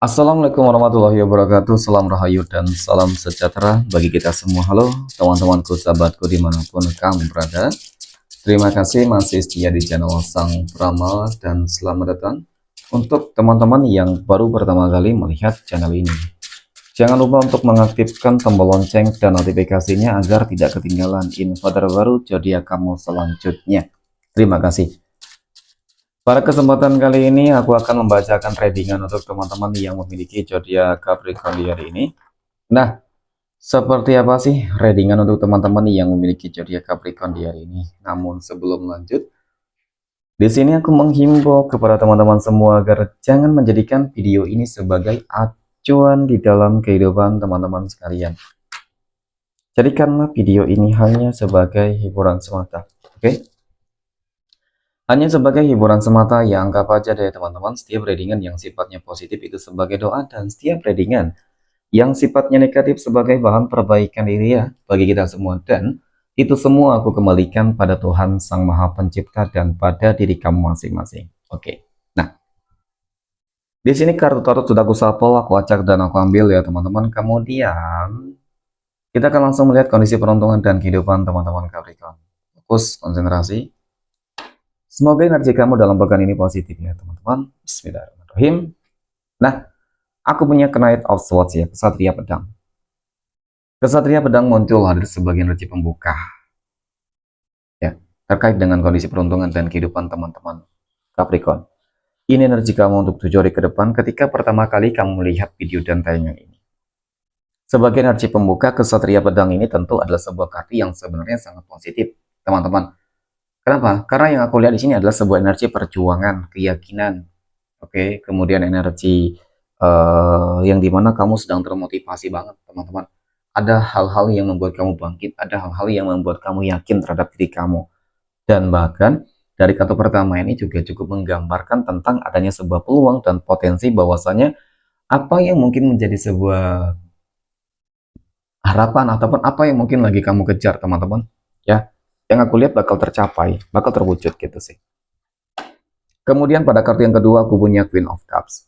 Assalamualaikum warahmatullahi wabarakatuh. Salam rahayu dan salam sejahtera bagi kita semua. Halo teman-temanku, sahabatku dimanapun kamu berada. Terima kasih masih setia di channel Sang Peramal dan selamat datang untuk teman-teman yang baru pertama kali melihat channel ini. Jangan lupa untuk mengaktifkan tombol lonceng dan notifikasinya agar tidak ketinggalan info terbaru zodiak kamu selanjutnya. Terima kasih. Pada kesempatan kali ini aku akan membacakan readingan untuk teman-teman yang memiliki zodiak Capricorn di hari ini. Nah, seperti apa sih readingan untuk teman-teman yang memiliki zodiak Capricorn di hari ini? Namun sebelum lanjut, di sini aku menghimbau kepada teman-teman semua agar jangan menjadikan video ini sebagai acuan di dalam kehidupan teman-teman sekalian. Jadikanlah video ini hanya sebagai hiburan semata, oke? Hanya sebagai hiburan semata, yang anggap aja deh teman-teman, setiap readingan yang sifatnya positif itu sebagai doa, dan setiap readingan yang sifatnya negatif sebagai bahan perbaikan diri ya bagi kita semua. Dan itu semua aku kembalikan pada Tuhan Sang Maha Pencipta dan pada diri kamu masing-masing. Oke. Nah, di sini kartu tarot sudah aku shuffle, aku acak dan aku ambil ya teman-teman. Kemudian kita akan langsung melihat kondisi peruntungan dan kehidupan teman-teman Capricorn. Fokus, konsentrasi. Semoga energi kamu dalam pekan ini positif ya teman-teman. Bismillahirrahmanirrahim. Nah, aku punya Knight of Swords ya, Kesatria Pedang. Kesatria Pedang muncul hadir sebagai energi pembuka ya, terkait dengan kondisi peruntungan dan kehidupan teman-teman Capricorn. Ini energi kamu untuk 7 hari ke depan ketika pertama kali kamu melihat video dan tayangan ini. Sebagai energi pembuka, Kesatria Pedang ini tentu adalah sebuah kartu yang sebenarnya sangat positif, teman-teman. Kenapa? Karena yang aku lihat di sini adalah sebuah energi perjuangan, keyakinan, oke, kemudian energi yang dimana kamu sedang termotivasi banget, teman-teman. Ada hal-hal yang membuat kamu bangkit, ada hal-hal yang membuat kamu yakin terhadap diri kamu. Dan bahkan dari kartu pertama ini juga cukup menggambarkan tentang adanya sebuah peluang dan potensi bahwasanya apa yang mungkin menjadi sebuah harapan ataupun apa yang mungkin lagi kamu kejar, teman-teman, ya, yang aku lihat bakal tercapai, bakal terwujud gitu sih. Kemudian pada kartu yang kedua aku punya Queen of Cups.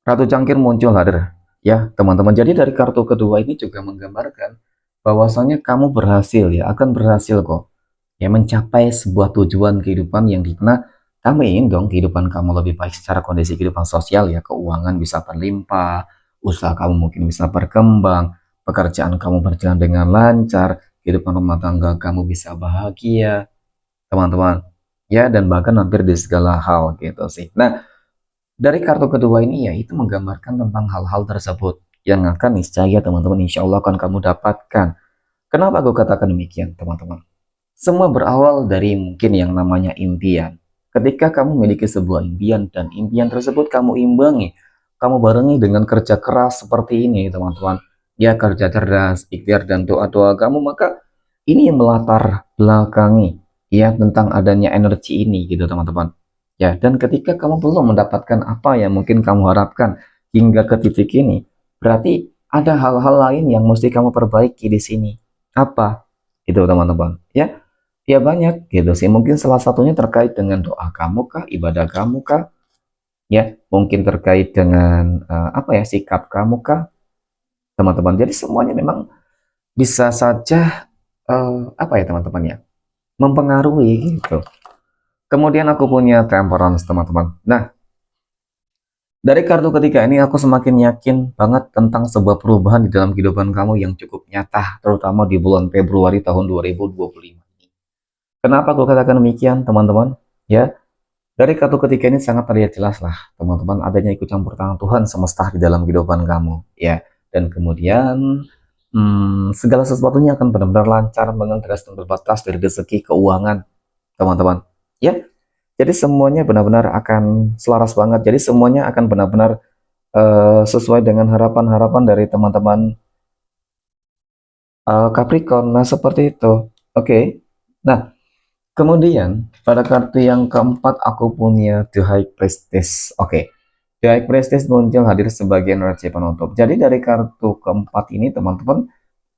Ratu Cangkir muncul hadir ya teman-teman. Jadi dari kartu kedua ini juga menggambarkan bahwasanya kamu berhasil ya, akan berhasil kok ya mencapai sebuah tujuan kehidupan yang dimana kamu ingin dong kehidupan kamu lebih baik secara kondisi kehidupan sosial ya, keuangan bisa berlimpah, usaha kamu mungkin bisa berkembang, pekerjaan kamu berjalan dengan lancar, kehidupan rumah tangga kamu bisa bahagia, teman-teman. Ya, dan bahkan hampir di segala hal gitu sih. Nah, dari kartu kedua ini ya itu menggambarkan tentang hal-hal tersebut yang akan niscaya teman-teman insya Allah akan kamu dapatkan. Kenapa aku katakan demikian teman-teman? Semua berawal dari mungkin yang namanya impian. Ketika kamu memiliki sebuah impian dan impian tersebut kamu imbangi, kamu barengi dengan kerja keras seperti ini teman-teman. Ya, kerja cerdas, ikhtiar dan doa-doa kamu, maka ini yang melatar belakangi ya tentang adanya energi ini gitu teman-teman. Ya, dan ketika kamu belum mendapatkan apa yang mungkin kamu harapkan hingga ke titik ini, berarti ada hal-hal lain yang mesti kamu perbaiki di sini. Apa? Itu teman-teman. Ya, ya banyak gitu sih. Mungkin salah satunya terkait dengan doa kamu kah, ibadah kamu kah? Ya, mungkin terkait dengan apa ya, sikap kamu kah, teman-teman. Jadi semuanya memang bisa saja apa ya teman-teman ya, mempengaruhi gitu. Kemudian aku punya temperance teman-teman. Nah, dari kartu ketiga ini aku semakin yakin banget tentang sebuah perubahan di dalam kehidupan kamu yang cukup nyata, terutama di bulan Februari tahun 2025 ini. Kenapa aku katakan demikian, teman-teman? Ya, dari kartu ketiga ini sangat terlihat jelas lah, teman-teman, adanya ikut campur tangan Tuhan semesta di dalam kehidupan kamu, ya. Dan kemudian segala sesuatunya akan benar-benar lancar, mengenteras dan berbatas dari rezeki keuangan, teman-teman. Ya, jadi semuanya benar-benar akan selaras banget. Jadi semuanya akan benar-benar sesuai dengan harapan-harapan dari teman-teman Capricorn. Nah, seperti itu. Oke. Nah, kemudian pada kartu yang keempat aku punya The High Priestess. Oke. The High Priestess muncul hadir sebagai energi penutup. Jadi dari kartu keempat ini teman-teman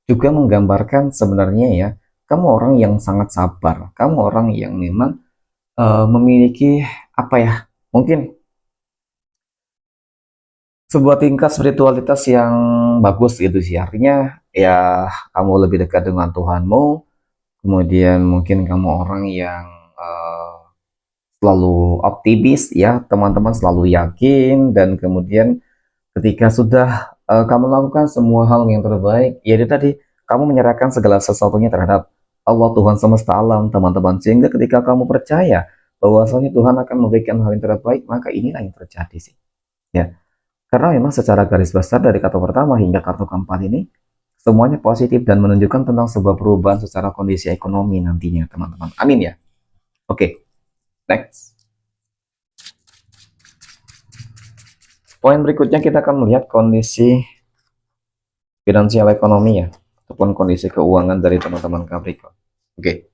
juga menggambarkan sebenarnya ya, kamu orang yang sangat sabar. Kamu orang yang memang memiliki apa ya? Mungkin sebuah tingkat spiritualitas yang bagus gitu sih. Artinya ya kamu lebih dekat dengan Tuhanmu, kemudian mungkin kamu orang yang eh, selalu optimis ya, teman-teman selalu yakin, dan kemudian ketika sudah kamu lakukan semua hal yang terbaik, ya itu tadi kamu menyerahkan segala sesuatunya terhadap Allah Tuhan semesta alam, teman-teman. Sehingga ketika kamu percaya bahwasanya Tuhan akan memberikan hal yang terbaik, maka inilah yang terjadi sih. Ya, karena memang secara garis besar dari kartu pertama hingga kartu keempat ini semuanya positif dan menunjukkan tentang sebuah perubahan secara kondisi ekonomi nantinya, teman-teman. Amin ya. Oke, next. Poin berikutnya kita akan melihat kondisi finansial ekonomi ya, ataupun kondisi keuangan dari teman-teman Capricorn. Oke.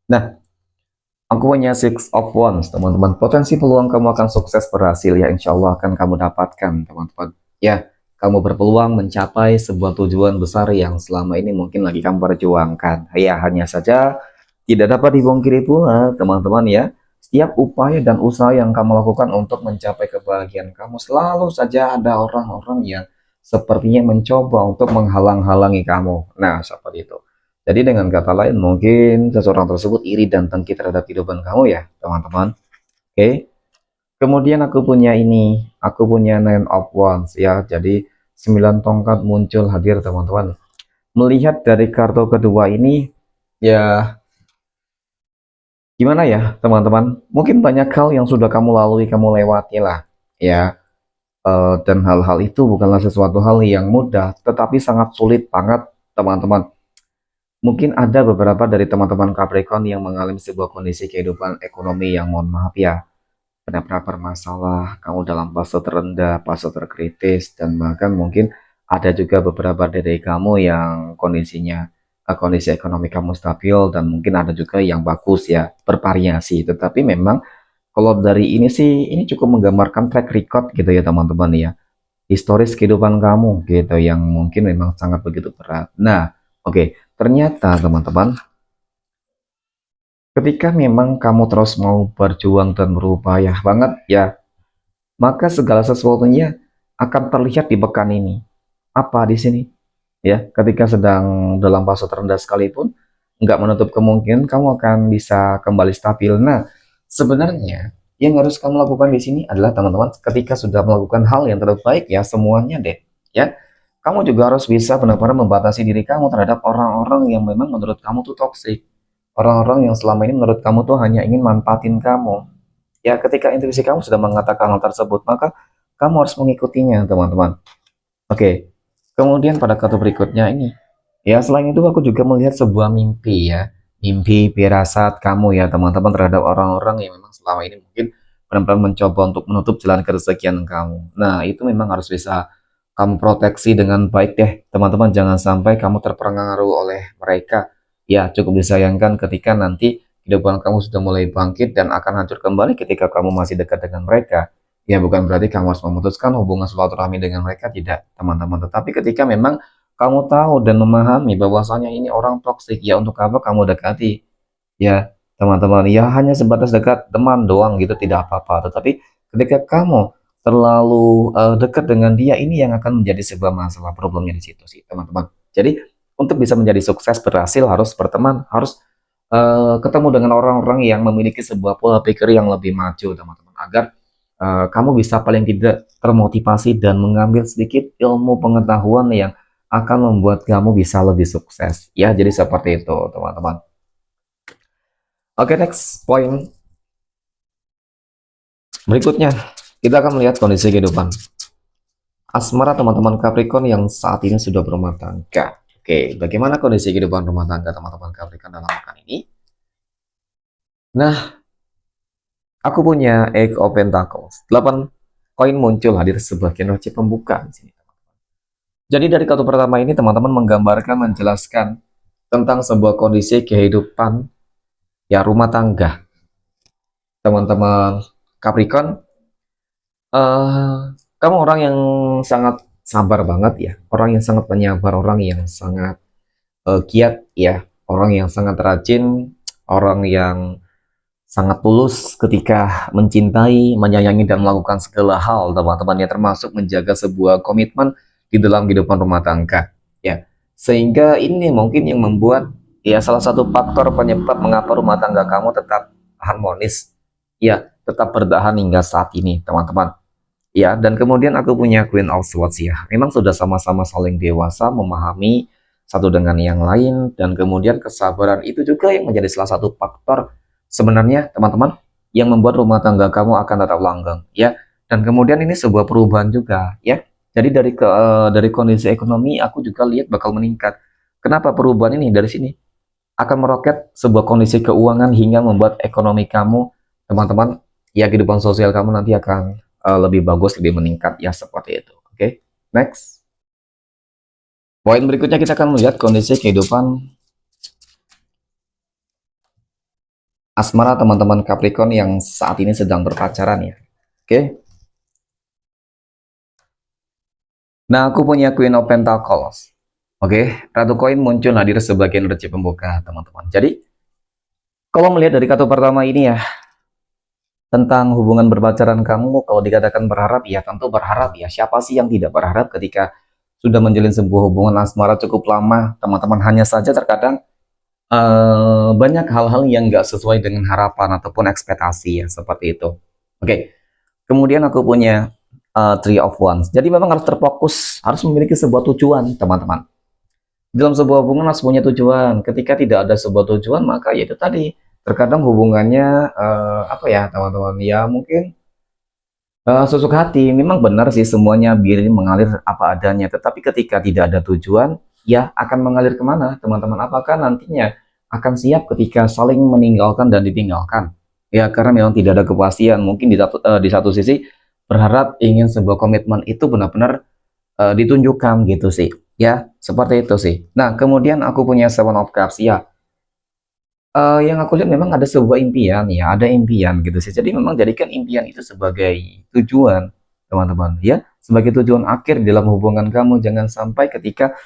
Nah, aku punya Six of Wands, teman-teman. Potensi peluang kamu akan sukses berhasil ya, insya Allah akan kamu dapatkan, teman-teman. Ya, kamu berpeluang mencapai sebuah tujuan besar yang selama ini mungkin lagi kamu perjuangkan. Ya, hanya saja tidak dapat dibongkiri pula, teman-teman ya. Setiap upaya dan usaha yang kamu lakukan untuk mencapai kebahagiaan kamu, selalu saja ada orang-orang yang sepertinya mencoba untuk menghalang-halangi kamu. Nah, seperti itu. Jadi dengan kata lain, mungkin seseorang tersebut iri dan dengki terhadap kehidupan kamu ya, teman-teman. Oke. Kemudian aku punya ini, aku punya Nine of Wands ya. Jadi 9 tongkat muncul hadir, teman-teman. Melihat dari kartu kedua ini, ya gimana ya, teman-teman? Mungkin banyak hal yang sudah kamu lalui, kamu lewati lah, ya. Dan hal-hal itu bukanlah sesuatu hal yang mudah, tetapi sangat sulit banget, teman-teman. Mungkin ada beberapa dari teman-teman Capricorn yang mengalami sebuah kondisi kehidupan ekonomi yang mohon maaf ya, benar-benar bermasalah, kamu dalam fase terendah, fase terkritis, dan bahkan mungkin ada juga beberapa dari kamu yang kondisinya, kondisi ekonomi kamu stabil, dan mungkin ada juga yang bagus ya, bervariasi. Tetapi memang kalau dari ini sih, ini cukup menggambarkan track record gitu ya teman-teman ya, historis kehidupan kamu gitu, yang mungkin memang sangat begitu berat. Nah, oke, ternyata teman-teman, ketika memang kamu terus mau berjuang dan berupaya banget ya, maka segala sesuatunya akan terlihat di pekan ini. Apa di sini? Ya, ketika sedang dalam fase terendah sekalipun, nggak menutup kemungkinan kamu akan bisa kembali stabil. Nah, sebenarnya yang harus kamu lakukan di sini adalah teman-teman, ketika sudah melakukan hal yang terbaik ya semuanya deh, ya. Kamu juga harus bisa benar-benar membatasi diri kamu terhadap orang-orang yang memang menurut kamu tuh toksik. Orang-orang yang selama ini menurut kamu tuh hanya ingin manfaatin kamu. Ya, ketika intuisi kamu sudah mengatakan hal tersebut, maka kamu harus mengikutinya, teman-teman. Oke. Kemudian pada kartu berikutnya ini, ya selain itu aku juga melihat sebuah mimpi ya. Mimpi firasat kamu ya, teman-teman, terhadap orang-orang yang memang selama ini mungkin benar-benar mencoba untuk menutup jalan keresakian kamu. Nah, itu memang harus bisa kamu proteksi dengan baik deh, teman-teman. Jangan sampai kamu terpengaruh oleh mereka. Ya, cukup disayangkan ketika nanti kehidupan kamu sudah mulai bangkit dan akan hancur kembali ketika kamu masih dekat dengan mereka. Ya, bukan berarti kamu harus memutuskan hubungan silaturahmi dengan mereka, tidak, teman-teman. Tetapi ketika memang kamu tahu dan memahami bahwasanya ini orang toksik, ya untuk apa kamu dekati? Ya, teman-teman, ya hanya sebatas dekat teman doang gitu, tidak apa-apa. Tetapi ketika kamu terlalu dekat dengan dia, ini yang akan menjadi sebuah masalah, problemnya di situ sih, teman-teman. Jadi untuk bisa menjadi sukses berhasil harus berteman, harus ketemu dengan orang-orang yang memiliki sebuah pola pikir yang lebih maju, teman-teman, agar kamu bisa paling tidak termotivasi dan mengambil sedikit ilmu pengetahuan yang akan membuat kamu bisa lebih sukses. Ya, jadi seperti itu, teman-teman. Oke, next point. Berikutnya, kita akan melihat kondisi kehidupan asmara teman-teman Capricorn yang saat ini sudah berumah tangga. Oke, bagaimana kondisi kehidupan rumah tangga teman-teman Capricorn dalam pekan ini? Nah, aku punya Eight of Pentacles. 8 koin muncul hadir sebuah energi pembuka di sini. Jadi dari kartu pertama ini teman-teman menggambarkan, menjelaskan tentang sebuah kondisi kehidupan ya rumah tangga teman-teman Capricorn. Kamu orang yang sangat sabar banget ya, orang yang sangat penyabar, orang yang sangat giat ya, orang yang sangat rajin, orang yang sangat tulus ketika mencintai, menyayangi dan melakukan segala hal teman-teman ya, termasuk menjaga sebuah komitmen di dalam kehidupan rumah tangga ya. Sehingga ini mungkin yang membuat ya salah satu faktor penyebab mengapa rumah tangga kamu tetap harmonis ya, tetap bertahan hingga saat ini teman-teman ya. Dan kemudian aku punya Queen of Swords ya, memang sudah sama-sama saling dewasa, memahami satu dengan yang lain, dan kemudian kesabaran itu juga yang menjadi salah satu faktor sebenarnya teman-teman yang membuat rumah tangga kamu akan tetap langgeng ya. Dan kemudian ini sebuah perubahan juga ya, jadi dari kondisi ekonomi aku juga lihat bakal meningkat. Kenapa perubahan ini? Dari sini akan meroket sebuah kondisi keuangan hingga membuat ekonomi kamu teman-teman ya, kehidupan sosial kamu nanti akan lebih bagus, lebih meningkat ya, seperti itu. Oke, next. Poin berikutnya kita akan melihat kondisi kehidupan asmara teman-teman Capricorn yang saat ini sedang berpacaran ya. Oke. Nah, aku punya Queen of Pentacles. Oke, Ratu Koin muncul hadir sebagai energi pembuka teman-teman. Jadi, kalau melihat dari kartu pertama ini ya, tentang hubungan berpacaran kamu, kalau dikatakan berharap ya tentu berharap ya. Siapa sih yang tidak berharap ketika sudah menjalin sebuah hubungan asmara cukup lama teman-teman? Hanya saja terkadang banyak hal-hal yang nggak sesuai dengan harapan ataupun ekspektasi ya, seperti itu. Oke, kemudian aku punya Three of Wands. Jadi memang harus terfokus, harus memiliki sebuah tujuan teman-teman. Dalam sebuah hubungan harus punya tujuan. Ketika tidak ada sebuah tujuan, maka ya itu tadi, terkadang hubungannya apa ya teman-teman ya, mungkin susuk hati. Memang benar sih, semuanya biar mengalir apa adanya, tetapi ketika tidak ada tujuan ya akan mengalir kemana teman-teman? Apakah nantinya akan siap ketika saling meninggalkan dan ditinggalkan ya, karena memang tidak ada kepastian. Mungkin di satu sisi berharap ingin sebuah komitmen itu benar-benar ditunjukkan gitu sih ya, seperti itu sih. Nah, kemudian aku punya Seven of Cups ya. Yang aku lihat memang ada sebuah impian ya, ada impian gitu sih. Jadi memang jadikan impian itu sebagai tujuan, teman-teman ya, sebagai tujuan akhir dalam hubungan kamu. Jangan sampai ketika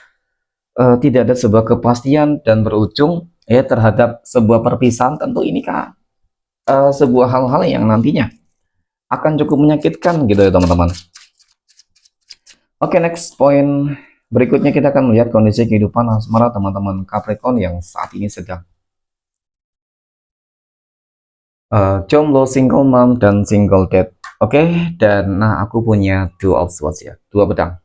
tidak ada sebuah kepastian dan berujung ya terhadap sebuah perpisahan, tentu ini kan sebuah hal-hal yang nantinya akan cukup menyakitkan gitu ya, teman-teman. Oke, next poin berikutnya kita akan melihat kondisi kehidupan asmara teman-teman Capricorn yang saat ini sedang jomblo, single mom, dan single dad. Oke, dan nah aku punya Two of Swords ya, dua pedang.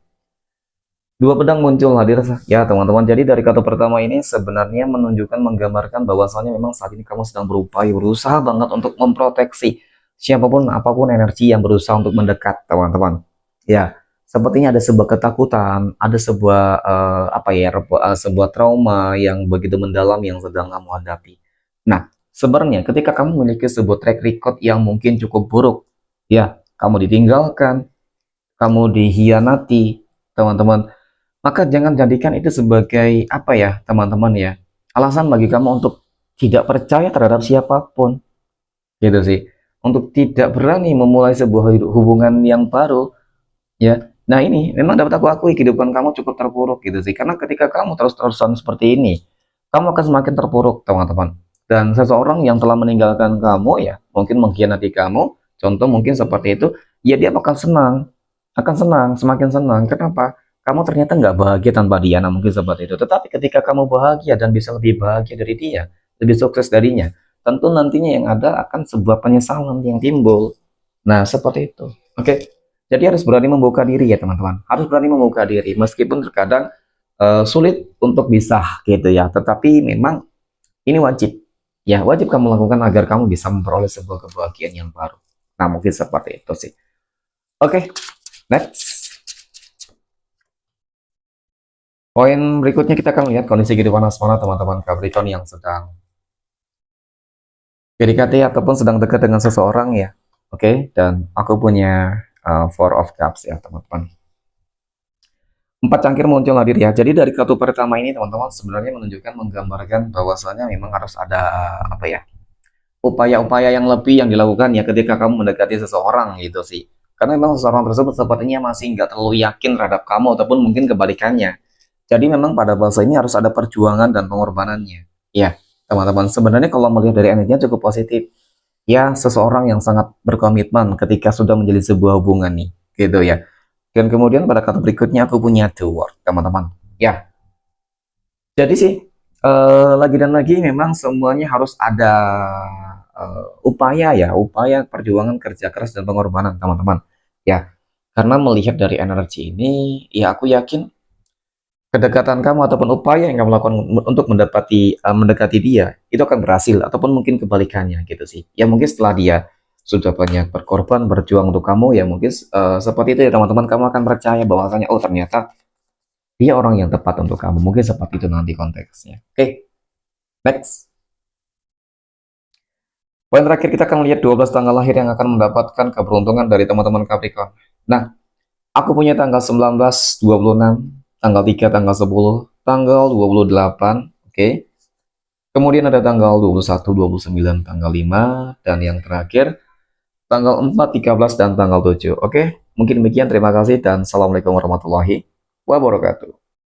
Dua pedang muncul hadir ya teman-teman. Jadi dari kata pertama ini sebenarnya menunjukkan, menggambarkan bahwasannya memang saat ini kamu sedang berupaya, berusaha banget untuk memproteksi siapapun apapun energi yang berusaha untuk mendekat teman-teman. Ya, sepertinya ada sebuah ketakutan, ada sebuah apa ya, sebuah trauma yang begitu mendalam yang sedang kamu hadapi. Nah, sebenarnya ketika kamu memiliki sebuah track record yang mungkin cukup buruk, ya, kamu ditinggalkan, kamu dihianati, teman-teman, maka jangan jadikan itu sebagai apa ya, teman-teman ya, alasan bagi kamu untuk tidak percaya terhadap siapapun, gitu sih. Untuk tidak berani memulai sebuah hubungan yang baru, ya. Nah ini memang dapat aku akui kehidupan kamu cukup terpuruk gitu sih. Karena ketika kamu terus-terusan seperti ini, kamu akan semakin terpuruk, teman-teman. Dan seseorang yang telah meninggalkan kamu ya, mungkin mengkhianati kamu, contoh mungkin seperti itu, ya dia akan senang, semakin senang. Kenapa? Kamu ternyata nggak bahagia tanpa dia, nah mungkin seperti itu. Tetapi ketika kamu bahagia dan bisa lebih bahagia dari dia, lebih sukses darinya, tentu nantinya yang ada akan sebuah penyesalan yang timbul. Nah, seperti itu. Oke. Jadi harus berani membuka diri ya, teman-teman. Harus berani membuka diri, meskipun terkadang sulit untuk bisa gitu ya. Tetapi memang ini wajib. Ya, wajib kamu lakukan agar kamu bisa memperoleh sebuah kebahagiaan yang baru. Nah, mungkin seperti itu sih. Oke, next. Poin berikutnya kita akan lihat kondisi kehidupan asmara teman-teman Capricorn yang sedang PDKT ataupun sedang dekat dengan seseorang ya. Oke, dan aku punya Four of Cups ya, teman-teman. Empat cangkir muncul hadir ya. Jadi dari kartu pertama ini teman-teman sebenarnya menunjukkan, menggambarkan bahwasannya memang harus ada apa ya, upaya-upaya yang lebih yang dilakukan ya ketika kamu mendekati seseorang gitu sih. Karena memang seseorang tersebut sepertinya masih nggak terlalu yakin terhadap kamu ataupun mungkin kebalikannya. Jadi memang pada bahasa ini harus ada perjuangan dan pengorbanannya. Ya, teman-teman, sebenarnya kalau melihat dari energinya cukup positif. ya seseorang yang sangat berkomitmen ketika sudah menjadi sebuah hubungan nih, gitu ya. Dan kemudian pada kata berikutnya aku punya the word, teman-teman. Ya, jadi sih lagi dan lagi memang semuanya harus ada upaya ya, upaya perjuangan kerja keras dan pengorbanan, teman-teman. Ya, karena melihat dari energi ini, ya aku yakin kedekatan kamu ataupun upaya yang kamu lakukan untuk mendekati dia itu akan berhasil ataupun mungkin kebalikannya gitu sih. Ya mungkin setelah dia sudah banyak berkorban berjuang untuk kamu ya mungkin seperti itu ya teman-teman, kamu akan percaya bahwasanya oh ternyata dia orang yang tepat untuk kamu. Mungkin seperti itu nanti konteksnya. Oke, next. Poin terakhir kita akan lihat 12 tanggal lahir yang akan mendapatkan keberuntungan dari teman-teman Capricorn. Nah, aku punya tanggal 19, 26, tanggal 3, tanggal 10, tanggal 28, oke. Kemudian ada tanggal 21, 29, tanggal 5, dan yang terakhir tanggal 4, 13, dan tanggal 7. Oke, mungkin demikian. Terima kasih dan assalamualaikum warahmatullahi wabarakatuh.